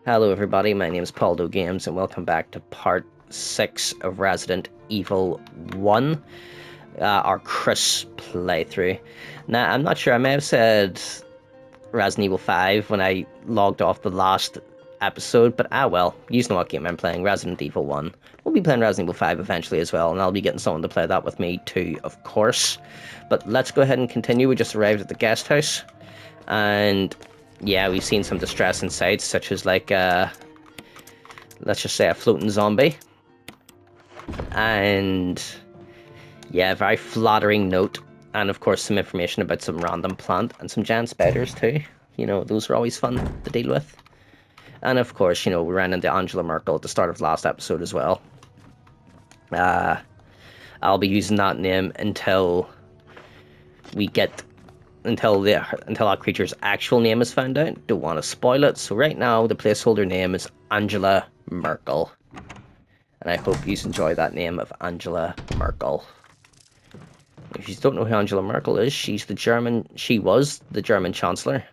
Hello everybody, my name is Paldo Games and welcome back to part 6 of Resident Evil 1, our Chris playthrough. Now, I'm not sure, I may have said Resident Evil 5 when I logged off the last episode, but well, you know what game I'm playing, Resident Evil 1. We'll be playing Resident Evil 5 eventually as well, and I'll be getting someone to play that with me too, of course. But let's go ahead and continue. We just arrived at the guest house, and yeah, we've seen some distressing sights, such as like, let's just say a floating zombie. And yeah, very flattering note. And of course, some information about some random plant and some giant spiders too. You know, those are always fun to deal with. And of course, you know, we ran into Angela Merkel at the start of the last episode as well. I'll be using that name until we get until our creature's actual name is found out. Don't want to spoil it. So right now, the placeholder name is Angela Merkel. And I hope you enjoy that name of Angela Merkel. If you don't know who Angela Merkel is, she was the German Chancellor.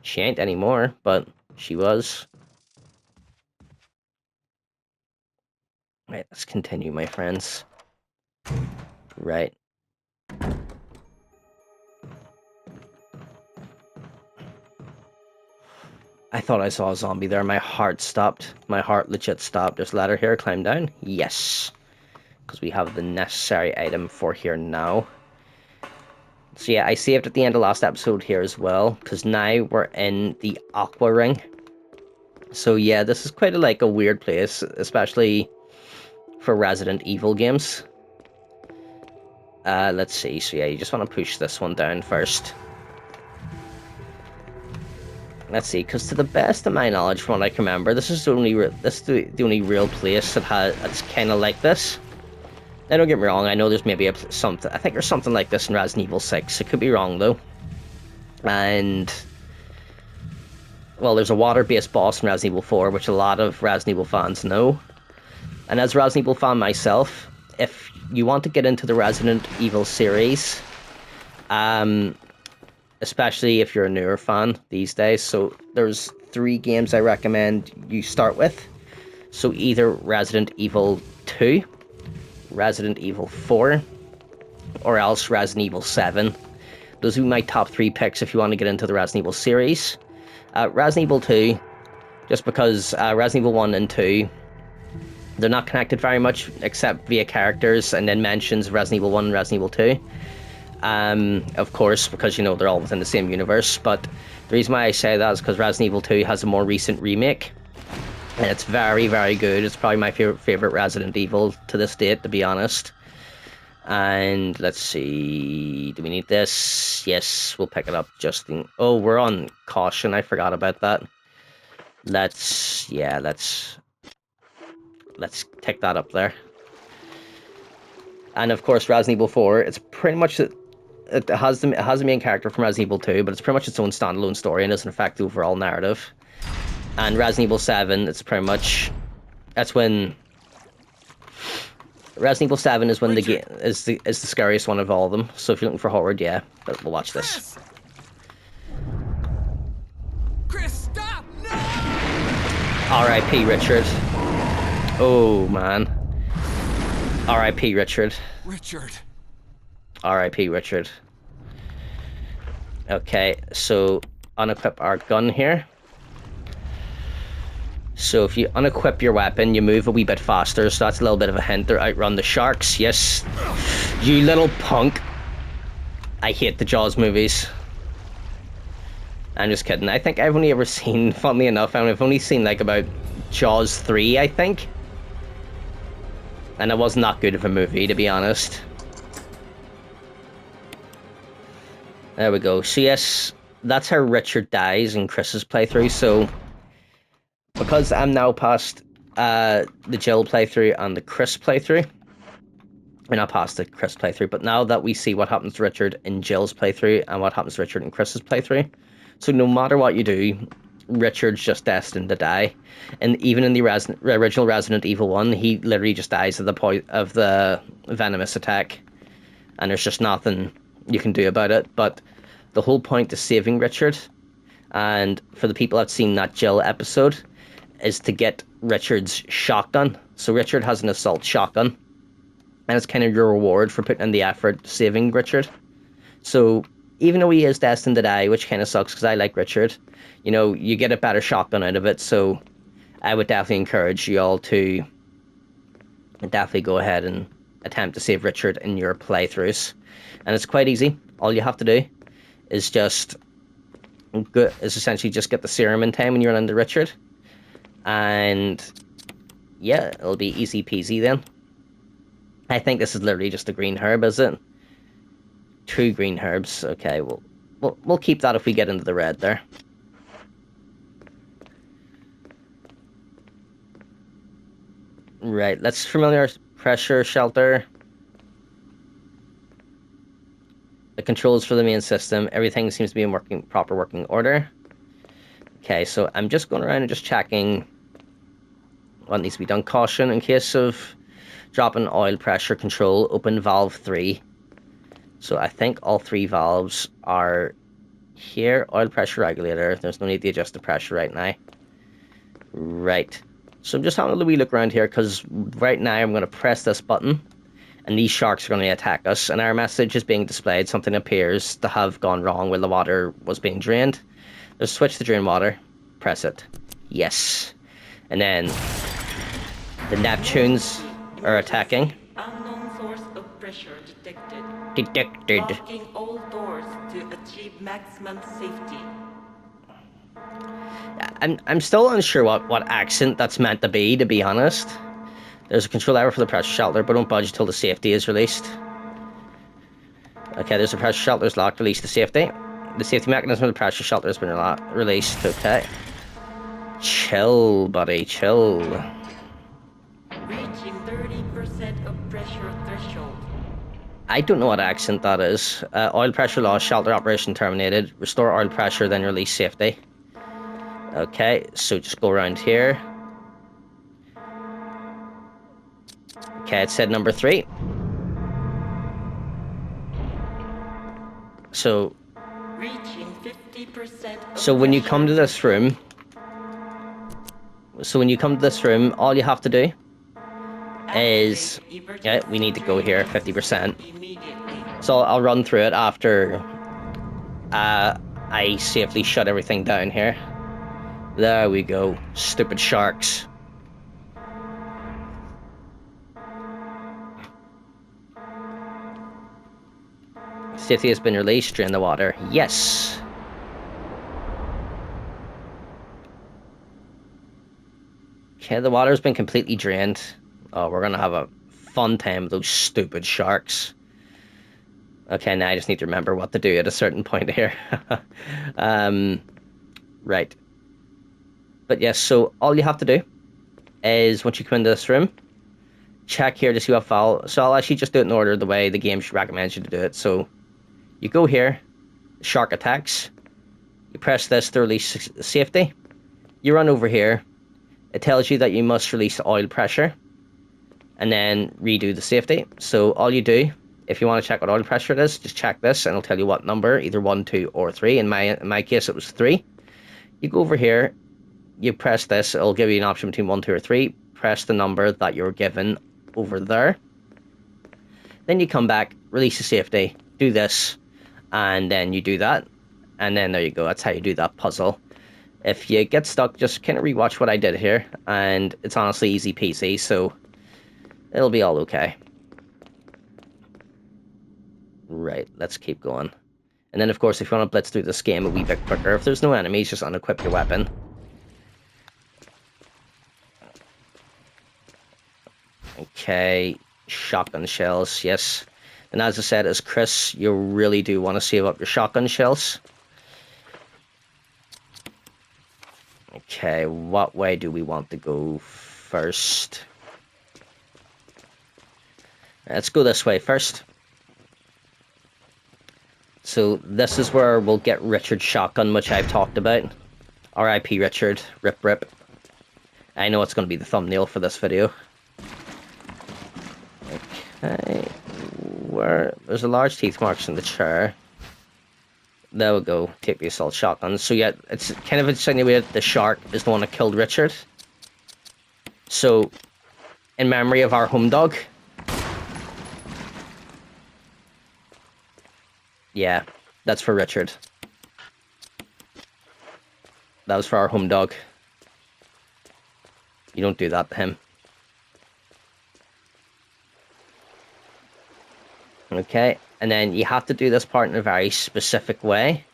She ain't anymore, but she was. Right, let's continue, my friends. Right. I thought I saw a zombie there. My heart stopped. My heart legit stopped. There's a ladder here. Climb down. Yes. Because we have the necessary item for here now. So yeah, I saved at the end of last episode here as well. Because now we're in the Aqua Ring. So yeah, this is quite a weird place. Especially for Resident Evil games. Let's see. So yeah, you just want to push this one down first. Let's see, because to the best of my knowledge, from what I can remember, this is the only real place that's kind of like this. Now, don't get me wrong. I know there's maybe something. I think there's something like this in Resident Evil 6. It could be wrong though. And well, there's a water-based boss in Resident Evil 4, which a lot of Resident Evil fans know. And as a Resident Evil fan myself, if you want to get into the Resident Evil series, especially if you're a newer fan these days. So there's 3 games I recommend you start with. So either Resident Evil 2, Resident Evil 4, or else Resident Evil 7. Those would be my top 3 picks if you want to get into the Resident Evil series. Resident Evil 2, just because Resident Evil 1 and 2, they're not connected very much except via characters and then mentions of Resident Evil 1 and Resident Evil 2. Of course, because, you know, they're all within the same universe, but the reason why I say that is because Resident Evil 2 has a more recent remake, and it's very, very good. It's probably my favorite Resident Evil to this date, to be honest. And let's see, do we need this? Yes, we'll pick it up just in... Oh, we're on caution, I forgot about that. Let's take that up there. And of course, Resident Evil 4, it's pretty much... It has the main character from Resident Evil 2, but it's pretty much its own standalone story and doesn't affect the overall narrative. And Resident Evil 7, it's pretty much... That's when... Resident Evil 7 is when the game is the scariest one of all of them. So if you're looking for horror, yeah, but we'll watch this. Chris, stop! No! R.I.P. Richard. Oh man. R.I.P. Richard. Richard. R.I.P. Richard. Okay, so unequip our gun here. So if you unequip your weapon, you move a wee bit faster, so that's a little bit of a hint. They're outrun the sharks, yes. You little punk. I hate the Jaws movies. I'm just kidding. I think I've only ever seen, funnily enough, I've only seen like about Jaws 3, I think. And it wasn't that good of a movie, to be honest. There we go. So yes, that's how Richard dies in Chris's playthrough. So because I'm now past the Jill playthrough and the Chris playthrough, we're not past the Chris playthrough, but now that we see what happens to Richard in Jill's playthrough and what happens to Richard in Chris's playthrough, so no matter what you do, Richard's just destined to die. And even in the original Resident Evil 1, he literally just dies of the venomous attack, and there's just nothing you can do about it. But the whole point is saving Richard, And for the people that've seen that Jill episode, is to get Richard's shotgun. So Richard has an assault shotgun, and it's kind of your reward for putting in the effort saving Richard. So even though he is destined to die, which kind of sucks because I like Richard, you know, you get a better shotgun out of it. So I would definitely encourage you all to definitely go ahead and attempt to save Richard in your playthroughs. And it's quite easy. All you have to do is essentially just get the serum in time when you run into Richard. And yeah, it'll be easy peasy then. I think this is literally just a green herb, is it? 2 green herbs. Okay, we'll keep that if we get into the red there. Right, let's familiar pressure shelter. The controls for the main system. Everything seems to be in proper working order. Okay, so I'm just going around and just checking what needs to be done. Caution in case of dropping oil pressure control. Open valve 3. So I think all 3 valves are here. Oil pressure regulator. There's no need to adjust the pressure right now. Right. So I'm just having a wee look around here because right now I'm going to press this button and these sharks are going to attack us. And our message is being displayed. Something appears to have gone wrong when the water was being drained. Just switch to drain water. Press it. Yes. And then the Neptunes are attacking. Unknown source of pressure detected. Detected. Locking all doors to achieve maximum safety. I'm still unsure what accent that's meant to be honest. There's a control lever for the pressure shelter, but don't budge until the safety is released. Okay, there's the pressure shelter is locked. Release the safety. The safety mechanism of the pressure shelter has been released. Okay. Chill, buddy, chill. Reaching 30% of pressure threshold. I don't know what accent that is. Oil pressure lost, shelter operation terminated. Restore oil pressure, then release safety. Okay, so just go around here. Okay, it said number 3. So Reaching 50%. So when you come to this room, all you have to do is, yeah, we need to go here, 50%. So I'll run through it after I safely shut everything down here. There we go, stupid sharks. Safety has been released, drain the water. Yes. Okay, the water's been completely drained. Oh, we're gonna have a fun time with those stupid sharks. Okay, now I just need to remember what to do at a certain point here. Right. But yes, so all you have to do is once you come into this room, check here to see what file. So I'll actually just do it in order the way the game recommends you to do it. So you go here, shark attacks. You press this to release safety. You run over here. It tells you that you must release the oil pressure and then redo the safety. So all you do, if you want to check what oil pressure it is, just check this and it'll tell you what number, either 1, 2, or 3. In my case, it was 3. You go over here, you press this, it'll give you an option between 1, 2, or 3. Press the number that you're given over there. Then you come back, release the safety, do this, and then you do that. And then there you go, that's how you do that puzzle. If you get stuck, just kind of rewatch what I did here, and it's honestly easy peasy, so it'll be all okay. Right, let's keep going. And then, of course, if you want to blitz through this game a wee bit quicker, if there's no enemies, just unequip your weapon. Okay, shotgun shells, yes. And as I said, as Chris, you really do want to save up your shotgun shells. Okay, what way do we want to go first? Let's go this way first. So this is where we'll get Richard's shotgun, which I've talked about. R.I.P. Richard, rip rip. I know it's going to be the thumbnail for this video. Okay, there's a large teeth marks in the chair. There we go. Take the assault shotgun. So yeah, it's kind of insinuated the shark is the one that killed Richard. So, in memory of our home dog. Yeah, that's for Richard. That was for our home dog. You don't do that to him. Okay, and then you have to do this part in a very specific way.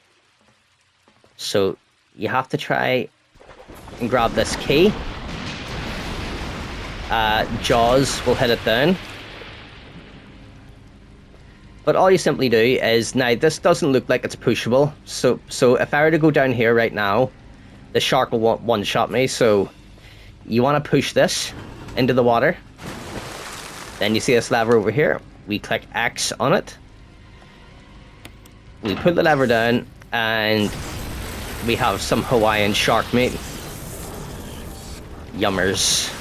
So you have to try and grab this key. Jaws will hit it down. But all you simply do is, now this doesn't look like it's pushable. So if I were to go down here right now, the shark will one-shot me. So you want to push this into the water. Then you see this lever over here. We click X on it. We put the lever down, and we have some Hawaiian shark meat. Yummers.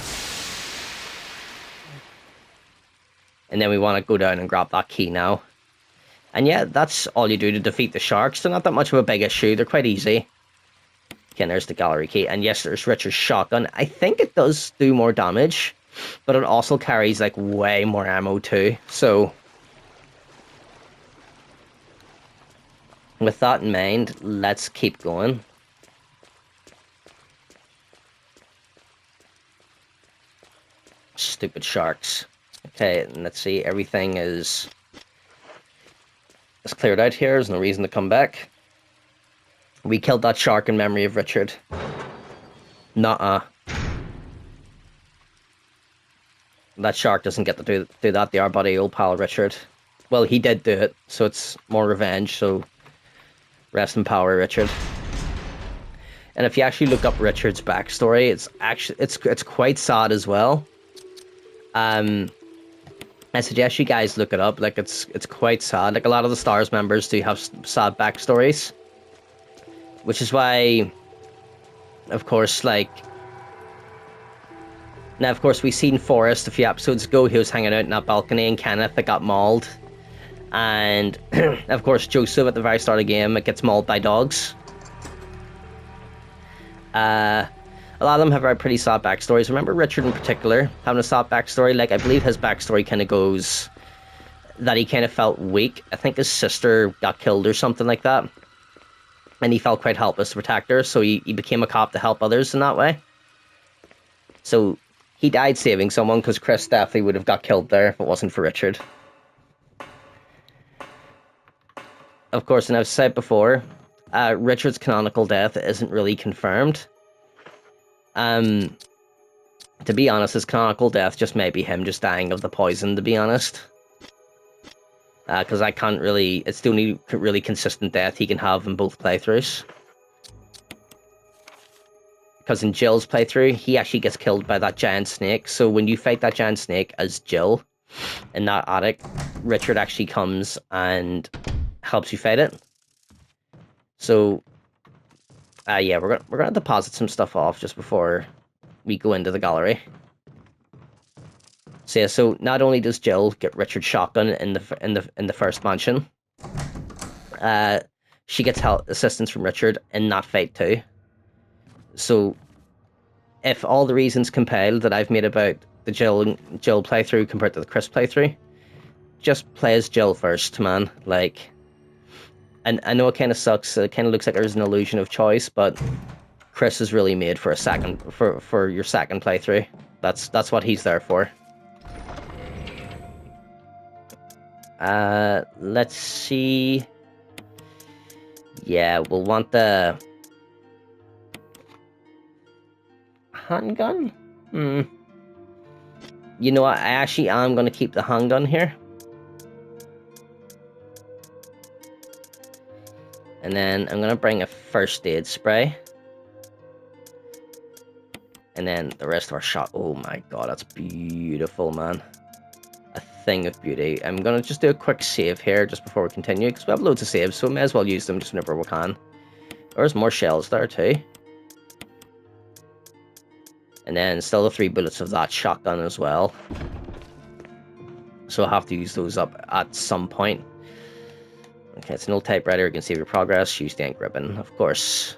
And then we want to go down and grab that key now. And yeah, that's all you do to defeat the sharks. They're not that much of a big issue. They're quite easy. Okay, there's the gallery key. And yes, there's Richard's shotgun. I think it does do more damage, but it also carries like way more ammo too. So with that in mind, let's keep going. Stupid sharks. Okay, and let's see, everything is cleared out here. There's no reason to come back. We killed that shark in memory of Richard. Nuh-uh. That shark doesn't get to do that to our buddy, old pal Richard. Well, he did do it, so it's more revenge, so rest in power, Richard. And if you actually look up Richard's backstory, it's quite sad as well. I suggest you guys look it up. Like, it's quite sad. Like, a lot of the STARS members do have sad backstories, which is why, of course, like, now of course we've seen Forrest a few episodes ago. He was hanging out in that balcony, and Kenneth that got mauled, and of course Joseph at the very start of the game, it gets mauled by dogs. A lot of them have very pretty sad backstories. Remember Richard in particular having a sad backstory. Like, I believe his backstory kind of goes that he kind of felt weak. I think his sister got killed or something like that, and he felt quite helpless to protect her, so he became a cop to help others in that way. So he died saving someone, because Chris definitely would have got killed there if it wasn't for Richard. Of course, and I've said before, Richard's canonical death isn't really confirmed. To be honest, his canonical death just may be him just dying of the poison, to be honest. Because I can't really... It's the only really consistent death he can have in both playthroughs. Because in Jill's playthrough, he actually gets killed by that giant snake. So when you fight that giant snake as Jill in that attic, Richard actually comes and helps you fight it. So... yeah, we're gonna deposit some stuff off just before we go into the gallery. So yeah, so not only does Jill get Richard's shotgun in the first mansion, she gets assistance from Richard in that fight too. So if all the reasons compiled that I've made about the Jill playthrough compared to the Chris playthrough, just play as Jill first, man. Like. And I know it kind of sucks. It kind of looks like there's an illusion of choice, but Chris is really made for for your second playthrough. That's what he's there for. Let's see. Yeah, we'll want the handgun. You know what? I actually am going to keep the handgun here. And then I'm going to bring a first aid spray. And then the rest of our shot. Oh my god, that's beautiful, man. A thing of beauty. I'm going to just do a quick save here just before we continue, because we have loads of saves, so we may as well use them just whenever we can. There's more shells there too. And then still the 3 bullets of that shotgun as well. So I'll have to use those up at some point. Okay, it's an old typewriter. You can save your progress. Use the ink ribbon, of course.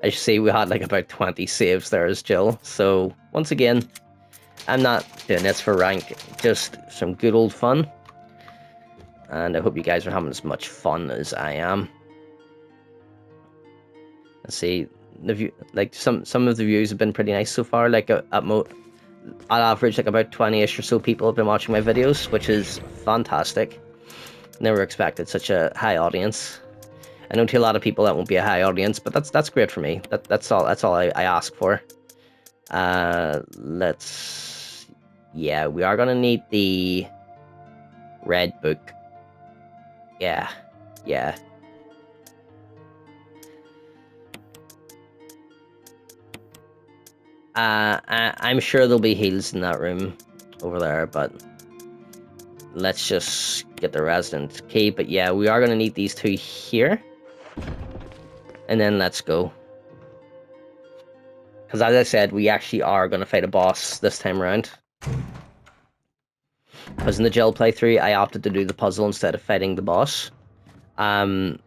I should say we had like about 20 saves there as Jill. So once again, I'm not doing this for rank, just some good old fun. And I hope you guys are having as much fun as I am. Let's see, the view, like some of the views have been pretty nice so far. Like at average, like about 20ish or so people have been watching my videos, which is fantastic. Never expected such a high audience. I know to a lot of people that won't be a high audience, but that's great for me. That's all I ask for. Yeah, we are gonna need the red book. Yeah. I'm sure there'll be heals in that room over there, but let's just get the resident key. But yeah, we are gonna need these two here. And then let's go. Because as I said, we actually are going to fight a boss this time around. Because in the Jill playthrough, I opted to do the puzzle instead of fighting the boss. So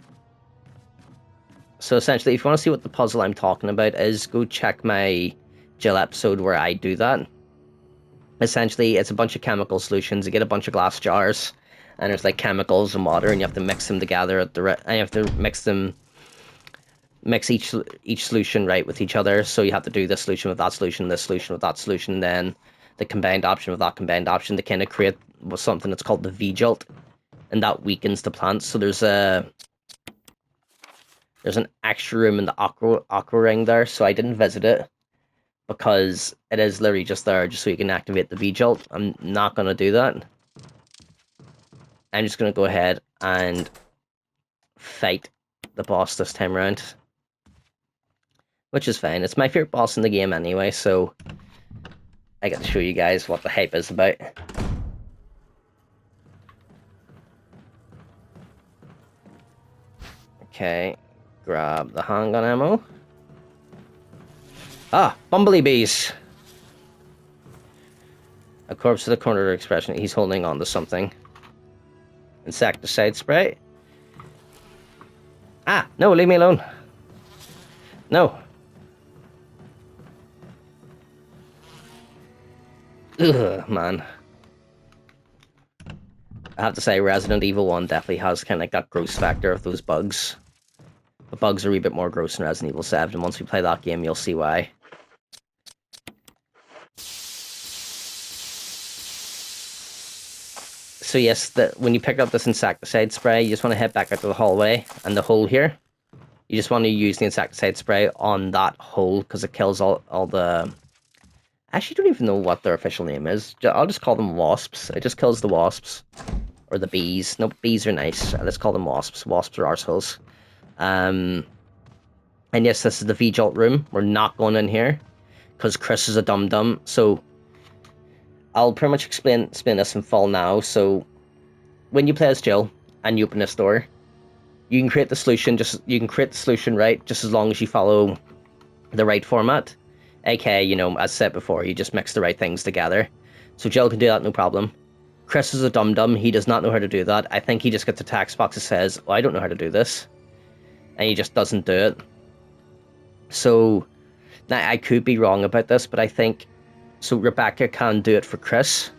essentially, if you want to see what the puzzle I'm talking about is, go check my Jill episode where I do that. Essentially, it's a bunch of chemical solutions. You get a bunch of glass jars, and there's like chemicals and water, and you have to mix them together and you have to mix each solution right with each other. So you have to do this solution with that solution, this solution with that solution, and then the combined option with that combined option to kind of create something that's called the V-Jolt, and that weakens the plants. So there's an extra room in the aqua ring there, so I didn't visit it because it is literally just there just so you can activate the V-Jolt. I'm not going to do that. I'm just going to go ahead and fight the boss this time around. Which is fine. It's my favorite boss in the game anyway, so I get to show you guys what the hype is about. Okay, grab the handgun ammo. Ah, bumblebee bees! A corpse with a cornered expression. He's holding on to something. Insecticide spray. Ah, no, leave me alone. No. Ugh, man. I have to say, Resident Evil 1 definitely has kind of like that gross factor of those bugs. The bugs are a wee bit more gross in Resident Evil 7, and once we play that game, you'll see why. So yes, when you pick up this insecticide spray, you just want to head back out to the hallway and the hole here. You just want to use the insecticide spray on that hole because it kills all the... I actually don't even know what their official name is. I'll just call them wasps. It just kills the wasps. Or the bees. No, bees are nice. Let's call them wasps. Wasps are arseholes. And yes, this is the V-Jolt room. We're not going in here. Because Chris is a dum-dum. So, I'll pretty much explain this in full now. So, when you play as Jill, and you open this door, you can create the solution, right, just as long as you follow the right format. aka, you know, as said before, you just mix the right things together. So Jill can do that, no problem. Chris is a dum-dum, he does not know how to do that. I think he just gets a text box that says, oh, I don't know how to do this. And he just doesn't do it. So, now I could be wrong about this, but I think, so Rebecca can do it for Chris,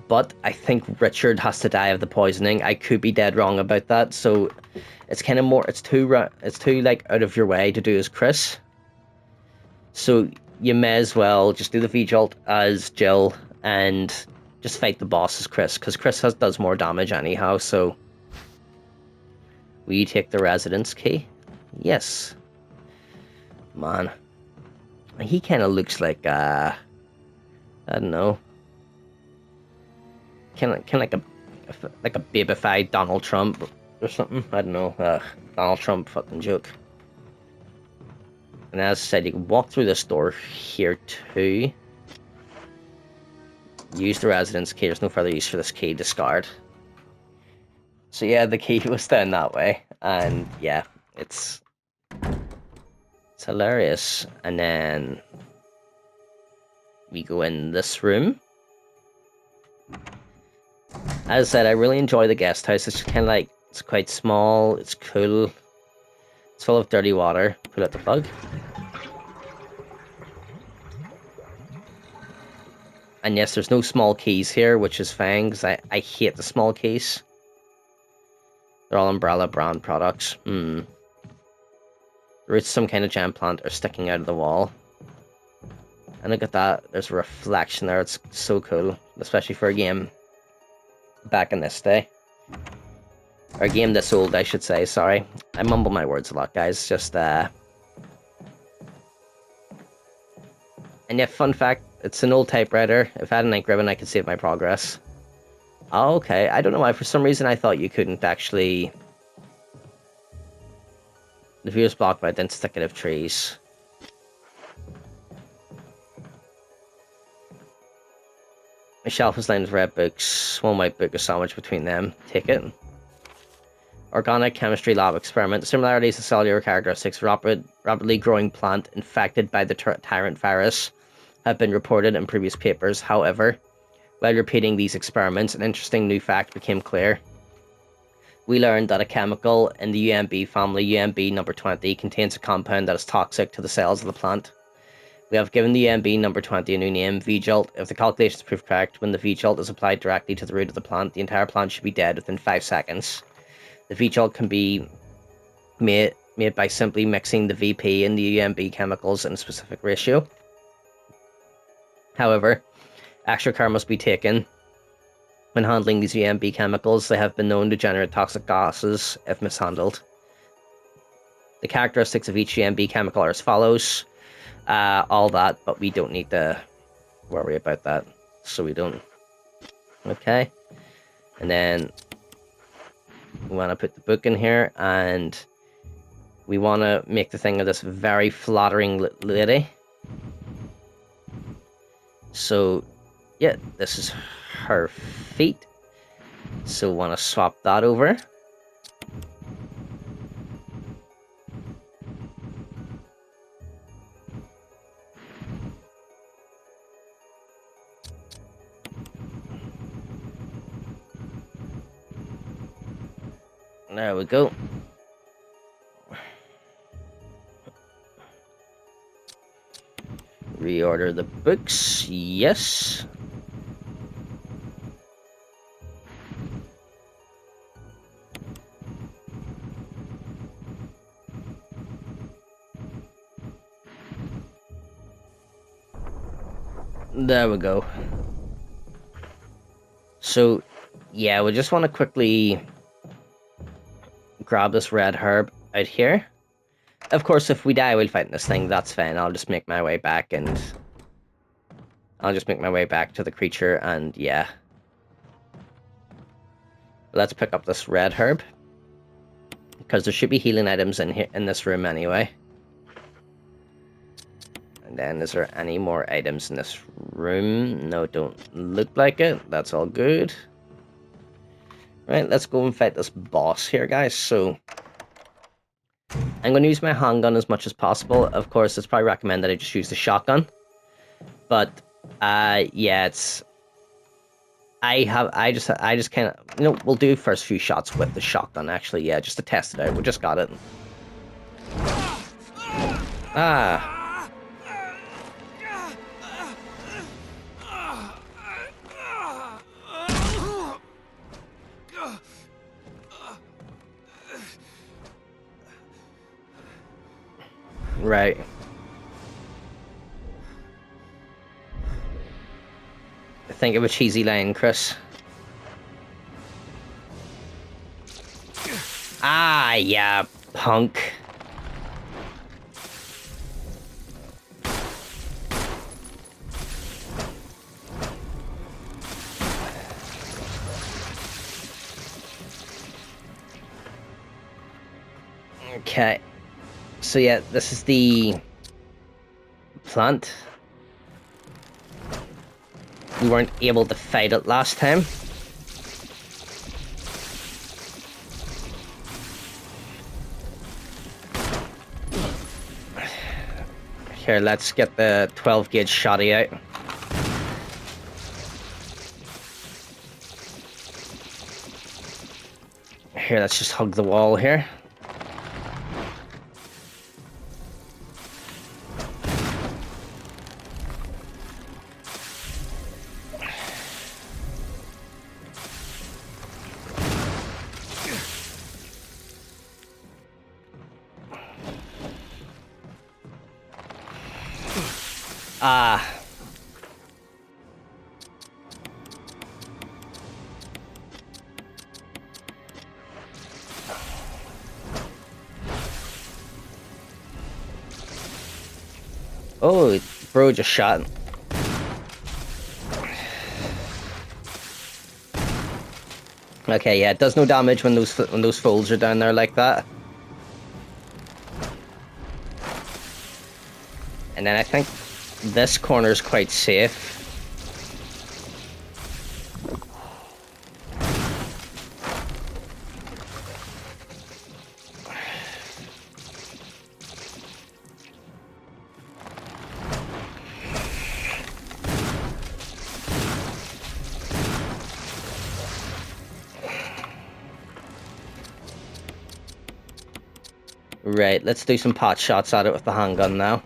but I think Richard has to die of the poisoning. I could be dead wrong about that, so it's kind of more, it's too like out of your way to do as Chris. So you may as well just do the V-Jolt as Jill and just fight the boss as Chris, because Chris does more damage anyhow. So will you take the residence key? Yes. Man, he kind of looks like I don't know, kind of like a babyfied Donald Trump or something. I don't know. Donald Trump fucking joke. And as I said, you can walk through this door here too. Use the residence key. There's no further use for this key. Discard. So yeah, the key was down that way, and yeah, it's hilarious. And then we go in this room. As I said, I really enjoy the guest house. It's kind of like, it's quite small, it's cool, it's full of dirty water. Put out the plug. And yes, there's no small keys here, which is fine, because I hate the small keys. They're all Umbrella brand products. The roots of some kind of giant plant are sticking out of the wall. And look at that, there's a reflection there, it's so cool, especially for a game back in this day. Or a game this old, I should say, sorry. I mumble my words a lot, guys, just, And yeah, fun fact, it's an old typewriter. If I had an ink ribbon, I could save my progress. Oh, okay, I don't know why, for some reason I thought you couldn't actually... The view is blocked by dense thicket of trees. My shelf is lined with red books. One white book is sandwiched between them. Take it. Organic chemistry lab experiment. Similarities to cellular characteristics. Rapidly growing plant infected by the tyrant virus have been reported in previous papers. However, while repeating these experiments, an interesting new fact became clear. We learned that a chemical in the UMB family, UMB number 20, contains a compound that is toxic to the cells of the plant. We have given the UMB number 20 a new name, V-Jolt. If the calculations prove correct, when the V-Jolt is applied directly to the root of the plant, the entire plant should be dead within 5 seconds. The V-Jolt can be made by simply mixing the VP and the UMB chemicals in a specific ratio. However, extra care must be taken when handling these UMB chemicals. They have been known to generate toxic gases if mishandled. The characteristics of each UMB chemical are as follows. All that, but we don't need to worry about that, so we don't. Okay, and then we want to put the book in here, and we want to make the thing of this very flattering lady. So yeah, this is her feet, so we want to swap that over. There we go. Reorder the books, yes. There we go. So, yeah, we just want to quickly grab this red herb out here. Of course, if we die while fighting this thing, that's fine. I'll just make my way back to the creature, and yeah. Let's pick up this red herb, because there should be healing items in here in this room anyway. And then, is there any more items in this room? No, don't look like it. That's all good. Right, let's go and fight this boss here, guys. So, I'm going to use my handgun as much as possible. Of course, it's probably recommended I just use the shotgun. But, yeah, it's... I just kind of... we'll do first few shots with the shotgun, actually, yeah, just to test it out. We just got it. Ah... Right. Think of a cheesy line, Chris. Ah, yeah, punk. Okay. So yeah, this is the plant. We weren't able to fight it last time. Here, let's get the 12 gauge shotty out. Here, let's just hug the wall here. Ah. Oh, bro just shot. Okay, yeah, it does no damage when those fools are down there like that. And then I think this corner is quite safe. Right, let's do some pot shots at it with the handgun now.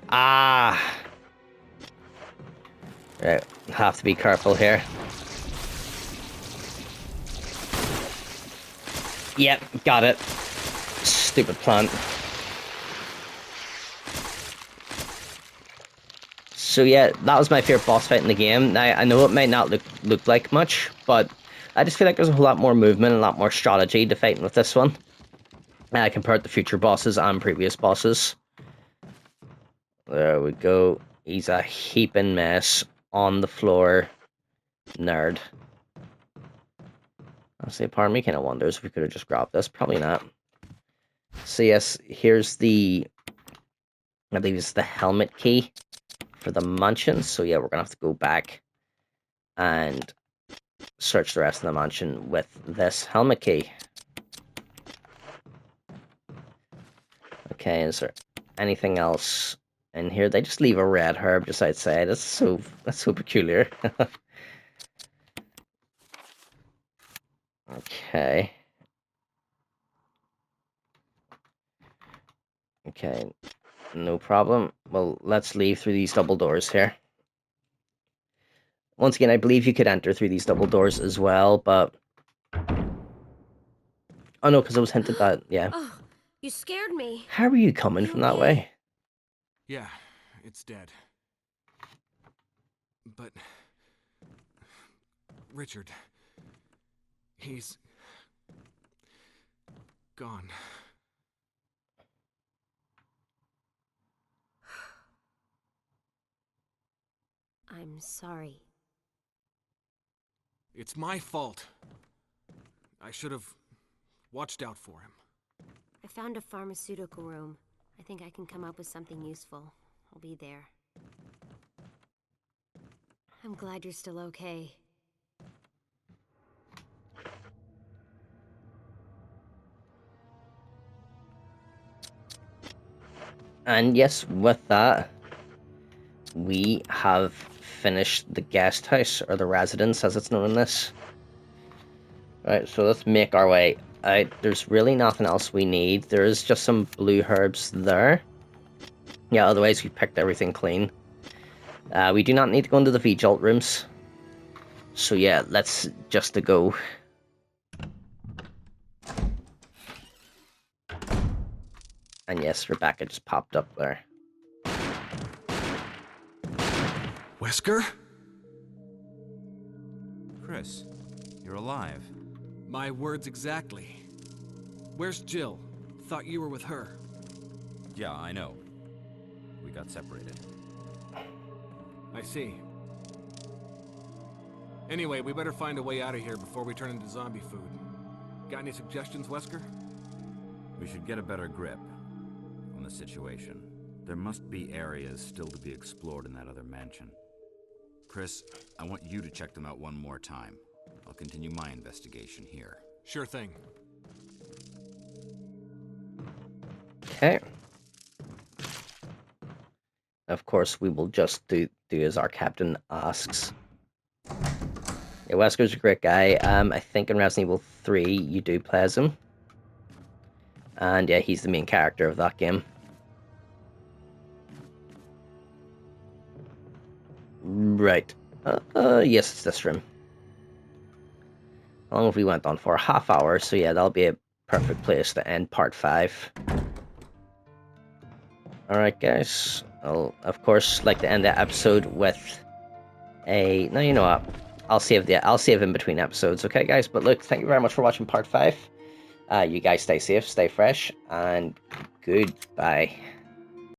Ah! Right, have to be careful here. Yep, got it. Stupid plant. So yeah, that was my favorite boss fight in the game. Now, I know it might not look like much, but I just feel like there's a whole lot more movement and a lot more strategy to fighting with this one. Compared to future bosses and previous bosses. There we go. He's a heaping mess on the floor. Nerd. Honestly, part of me kind of wonders if we could have just grabbed this. Probably not. So yes, here's the... I believe it's the helmet key for the mansion. So yeah, we're going to have to go back and search the rest of the mansion with this helmet key. Okay, is there anything else in here? They just leave a red herb just outside. That's so peculiar. Okay. Okay, no problem. Well, let's leave through these double doors here. Once again, I believe you could enter through these double doors as well, but... Oh no, because it was hinted that, yeah. Oh, you scared me. How are you coming from that way? Yeah, it's dead. But... Richard... He's... gone. I'm sorry. It's my fault. I should have watched out for him. I found a pharmaceutical room. I think I can come up with something useful. I'll be there. I'm glad you're still okay. And yes, with that, we have finished the guest house, or the residence as it's known in this. Right, so let's make our way out. There's really nothing else we need. There is just some blue herbs there. Yeah, otherwise we picked everything clean. We do not need to go into the V-Jolt rooms. So yeah, let's just to go. And yes, Rebecca just popped up there. Wesker? Chris, you're alive. My words exactly. Where's Jill? Thought you were with her. Yeah, I know. We got separated. I see. Anyway, we better find a way out of here before we turn into zombie food. Got any suggestions, Wesker? We should get a better grip on the situation. There must be areas still to be explored in that other mansion. Chris, I want you to check them out one more time. I'll continue my investigation here. Sure thing. Okay. Of course, we will just do as our captain asks. Yeah, Wesker's a great guy. I think in Resident Evil 3 you do play as him. And yeah, he's the main character of that game. Right. Yes, it's this room. How long have we went on for? Half hour, so yeah, that'll be a perfect place to end part 5. Alright guys, I'll of course like to end the episode with a... No, you know what? I'll save in between episodes, okay guys? But look, thank you very much for watching part 5. You guys stay safe, stay fresh, and goodbye.